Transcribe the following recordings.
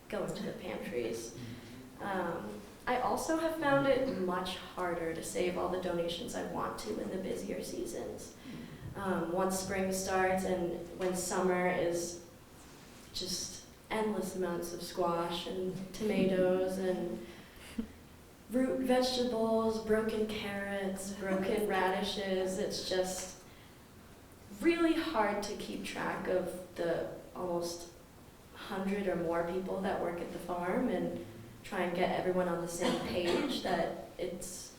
going to the pantries. I also have found it much harder to save all the donations I want to in the busier seasons. Once spring starts and when summer is just endless amounts of squash and tomatoes and root vegetables, broken carrots, broken radishes, it's just really hard to keep track of the almost 100 or more people that work at the farm and try and get everyone on the same page that it's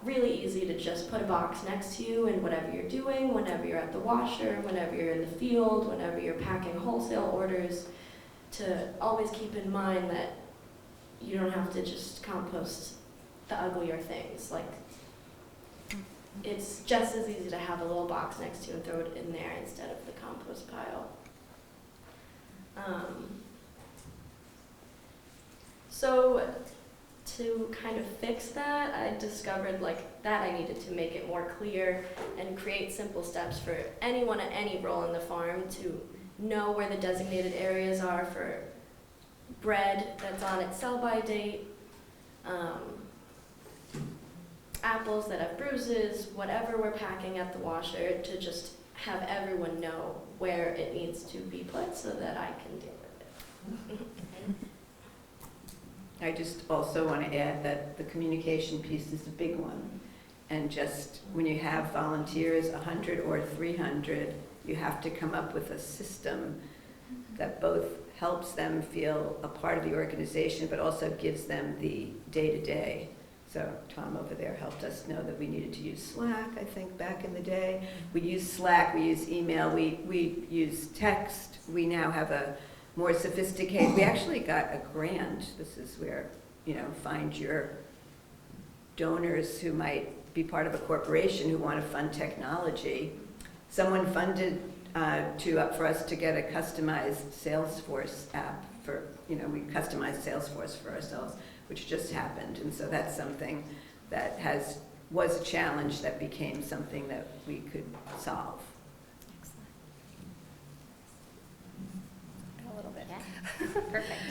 really easy to just put a box next to you and whatever you're doing, whenever you're at the washer, whenever you're in the field, whenever you're packing wholesale orders, to always keep in mind that you don't have to just compost the uglier things. Like, it's just as easy to have a little box next to you and throw it in there instead of the compost pile. So to kind of fix that, I discovered that I needed to make it more clear and create simple steps for anyone at any role in the farm to know where the designated areas are for bread that's on its sell-by date, apples that have bruises, whatever we're packing at the washer, to just have everyone know where it needs to be put so that I can deal with it. I just also want to add that the communication piece is a big one. And just when you have volunteers, 100 or 300, you have to come up with a system that both helps them feel a part of the organization, but also gives them the day-to-day. So Tom over there helped us know that we needed to use Slack, I think, back in the day. We use Slack, we use email, we use text. We now have a more sophisticated, we actually got a grant. This is where, find your donors who might be part of a corporation who want to fund technology. Someone funded for us to get a customized Salesforce app for, we customized Salesforce for ourselves, which just happened. And so that's something that was a challenge that became something that we could solve. Perfect.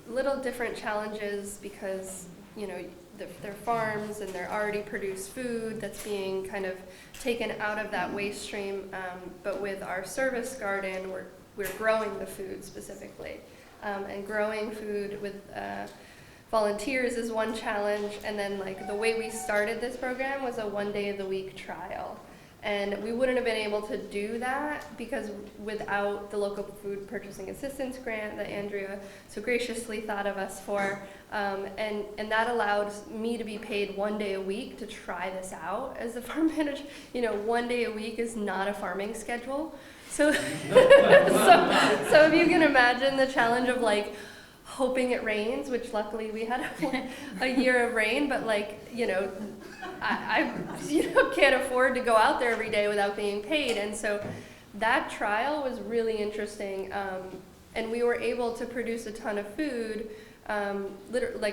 Little different challenges because, they're farms and they're already produced food that's being kind of taken out of that waste stream. But with our service garden, we're growing the food specifically. And growing food with volunteers is one challenge. And then the way we started this program was a 1 day of the week trial. And we wouldn't have been able to do that because without the local food purchasing assistance grant that Andrea so graciously thought of us for, and that allowed me to be paid 1 day a week to try this out as a farm manager. 1 day a week is not a farming schedule. So, so if you can imagine the challenge of hoping it rains, which luckily we had a year of rain, but I can't afford to go out there every day without being paid. And so that trial was really interesting. And we were able to produce a ton of food, literally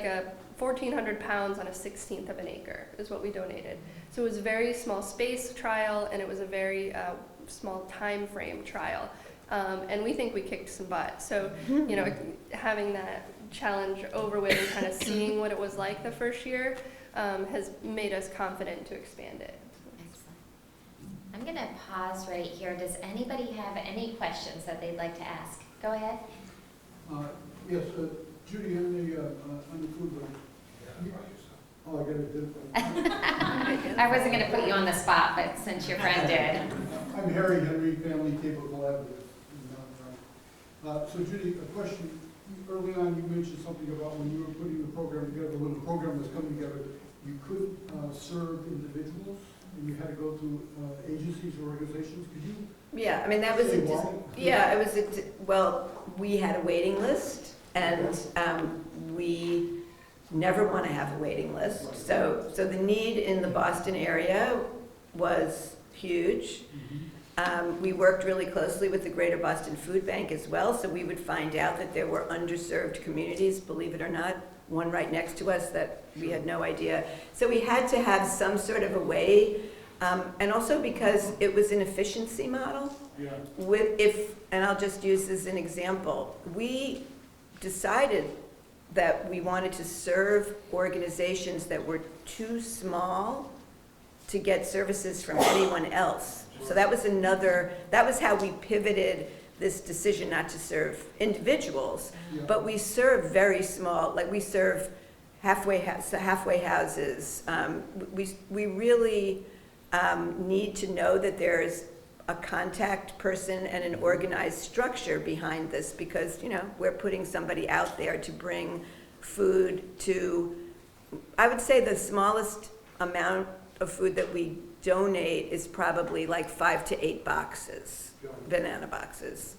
1,400 pounds on a 1/16 of an acre is what we donated. So it was a very small space trial, and it was a very small time frame trial. And we think we kicked some butt. So, having that challenge over with and kind of seeing what it was like the first year has made us confident to expand it. Excellent. I'm going to pause right here. Does anybody have any questions that they'd like to ask? Go ahead. Yes, Judy, on the food waste. Oh, I got it. I wasn't going to put you on the spot, but since your friend did. I'm Harry Henry, family Cape Cod Cooperative. So Judy, a question. Early on, you mentioned something about when you were putting the program together, when the program was coming together, you couldn't serve individuals, and you had to go through agencies or organizations. Could you? Yeah, I mean that was we had a waiting list, and we never want to have a waiting list. So the need in the Boston area was huge. We worked really closely with the Greater Boston Food Bank as well, so we would find out that there were underserved communities, believe it or not, one right next to us that we had no idea. So we had to have some sort of a way, and also because it was an efficiency model. Yeah. And I'll just use as an example, we decided that we wanted to serve organizations that were too small to get services from anyone else. So that was how we pivoted this decision not to serve individuals, but we serve very small, like we serve halfway houses. We really need to know that there's a contact person and an organized structure behind this, because, you know, we're putting somebody out there to bring food to, I would say the smallest amount of food that we donate is probably like 5 to 8 boxes, banana boxes,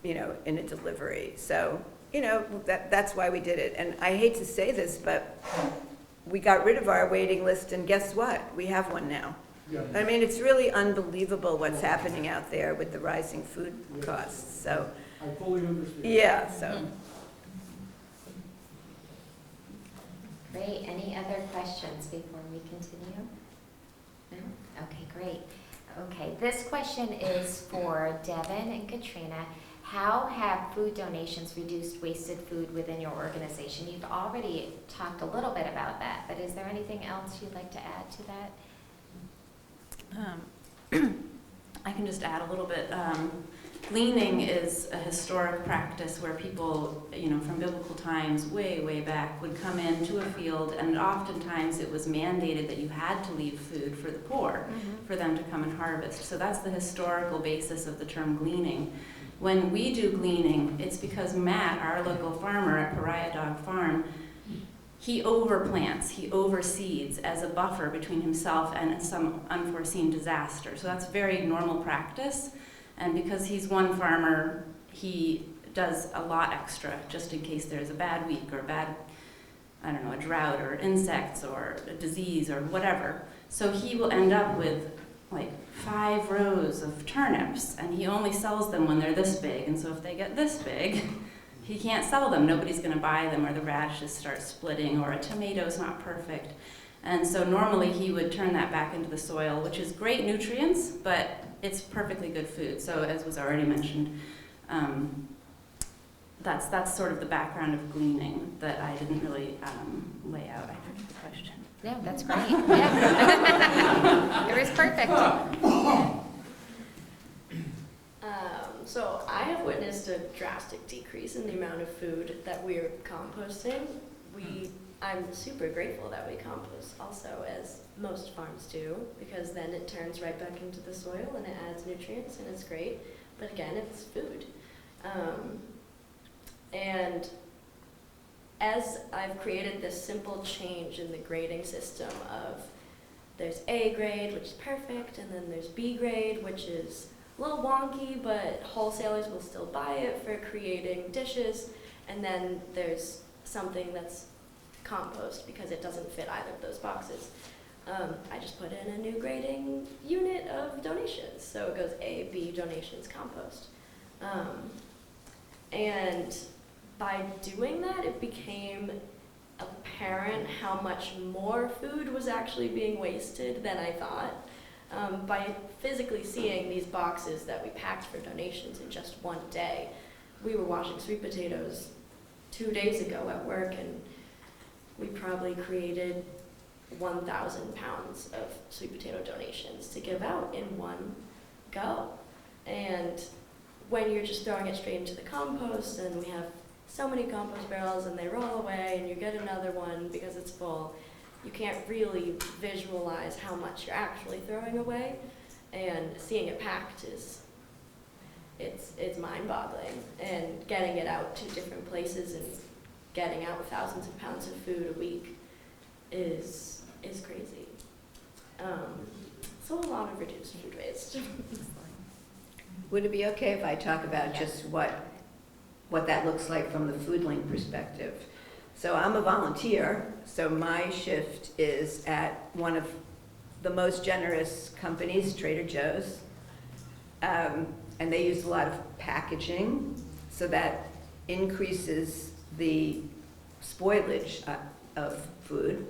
you know, in a delivery. So, you know, that's why we did it. And I hate to say this, but we got rid of our waiting list, and guess what? We have one now. Yeah. I mean, it's really unbelievable what's happening out there with the rising food costs. So, I fully understand. yeah, so. Great, any other questions before we continue? No? Okay, great. Okay, this question is for Devin and Katrina. How have food donations reduced wasted food within your organization? You've already talked a little bit about that, but is there anything else you'd like to add to that? I can just add a little bit. Gleaning is a historic practice where people, you know, from biblical times, way, way back, would come into a field, and oftentimes it was mandated that you had to leave food for the poor for them to come and harvest. So that's the historical basis of the term gleaning. When we do gleaning, it's because Matt, our local farmer at Pariah Dog Farm, he overplants, he overseeds as a buffer between himself and some unforeseen disaster. So that's very normal practice. And because he's one farmer, he does a lot extra just in case there's a bad week or a drought or insects or a disease or whatever. So he will end up with like 5 rows of turnips, and he only sells them when they're this big. And so if they get this big, he can't sell them. Nobody's going to buy them, or the radishes start splitting, or a tomato's not perfect. And so normally he would turn that back into the soil, which is great nutrients, but it's perfectly good food. So as was already mentioned, that's sort of the background of gleaning that I didn't really lay out. I forget the question. No, that's great. Yeah. It was perfect. So I have witnessed a drastic decrease in the amount of food that we're composting. I'm super grateful that we compost also, as most farms do, because then it turns right back into the soil and it adds nutrients and it's great. But again, it's food. And as I've created this simple change in the grading system of there's A grade, which is perfect, and then there's B grade, which is a little wonky, but wholesalers will still buy it for creating dishes, and then there's something that's compost because it doesn't fit either of those boxes. I just put in a new grading unit of donations, so it goes A, B, donations, compost. And by doing that, it became apparent how much more food was actually being wasted than I thought. By physically seeing these boxes that we packed for donations in just one day. We were washing sweet potatoes 2 days ago at work, and we probably created 1,000 pounds of sweet potato donations to give out in one go. And when you're just throwing it straight into the compost, and we have so many compost barrels and they roll away and you get another one because it's full, you can't really visualize how much you're actually throwing away. And seeing it packed it's mind-boggling. And getting it out to different places and getting out thousands of pounds of food a week is crazy. So a lot of reduced food waste. Would it be okay if I talk about just what that looks like from the Food Link perspective? So I'm a volunteer, so my shift is at one of the most generous companies, Trader Joe's, and they use a lot of packaging, so that increases the spoilage of food.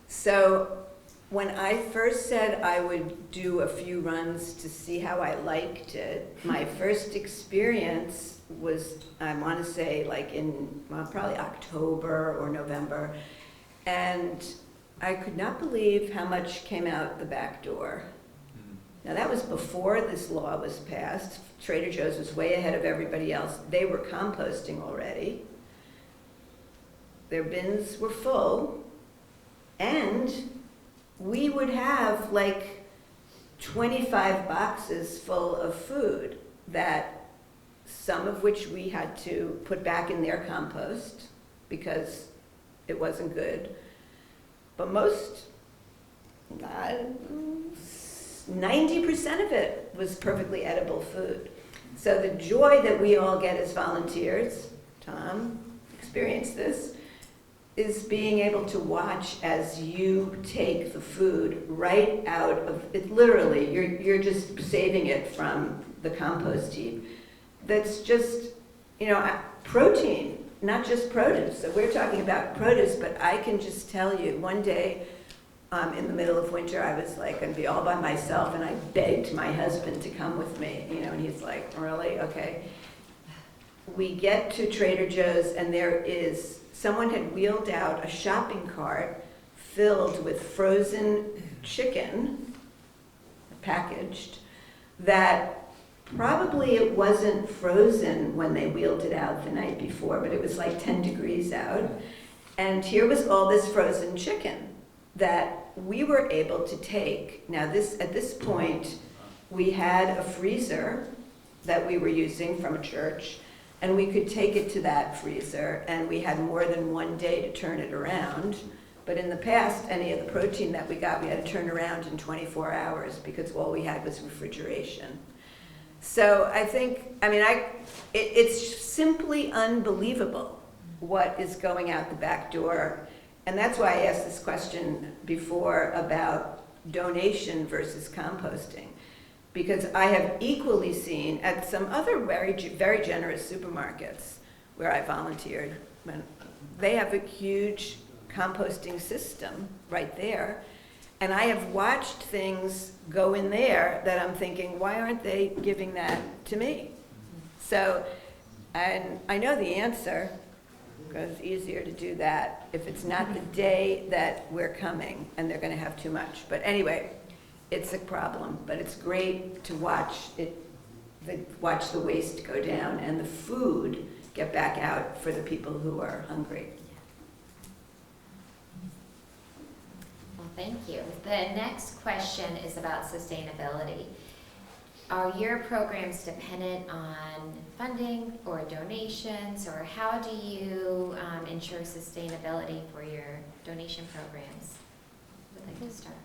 So when I first said I would do a few runs to see how I liked it, my first experience was, I want to say, like in probably October or November, and I could not believe how much came out the back door. Now that was before this law was passed. Trader Joe's was way ahead of everybody else. They were composting already. Their bins were full, and we would have like 25 boxes full of food, that some of which we had to put back in their compost because it wasn't good. But most, 90% of it was perfectly edible food. So the joy that we all get as volunteers, Tom experienced this, is being able to watch as you take the food right out of it. Literally, you're just saving it from the compost heap. That's just, protein, not just produce. So we're talking about produce, but I can just tell you, one day in the middle of winter, I was like going to be all by myself, and I begged my husband to come with me, and he's like, really? Okay. We get to Trader Joe's, and someone had wheeled out a shopping cart filled with frozen chicken, packaged, that probably it wasn't frozen when they wheeled it out the night before, but it was like 10 degrees out. And here was all this frozen chicken that we were able to take. Now at this point, we had a freezer that we were using from a church, and we could take it to that freezer, and we had more than one day to turn it around. But in the past, any of the protein that we got, we had to turn around in 24 hours because all we had was refrigeration. So I think, it's simply unbelievable what is going out the back door. And that's why I asked this question before about donation versus composting. Because I have equally seen at some other very, very generous supermarkets where I volunteered, they have a huge composting system right there. And I have watched things go in there that I'm thinking, why aren't they giving that to me? So, and I know the answer, because it's easier to do that if it's not the day that we're coming and they're going to have too much. But anyway, it's a problem, but it's great to watch the waste go down and the food get back out for the people who are hungry. Well, thank you. The next question is about sustainability. Are your programs dependent on funding or donations, or how do you ensure sustainability for your donation programs? Would like to start.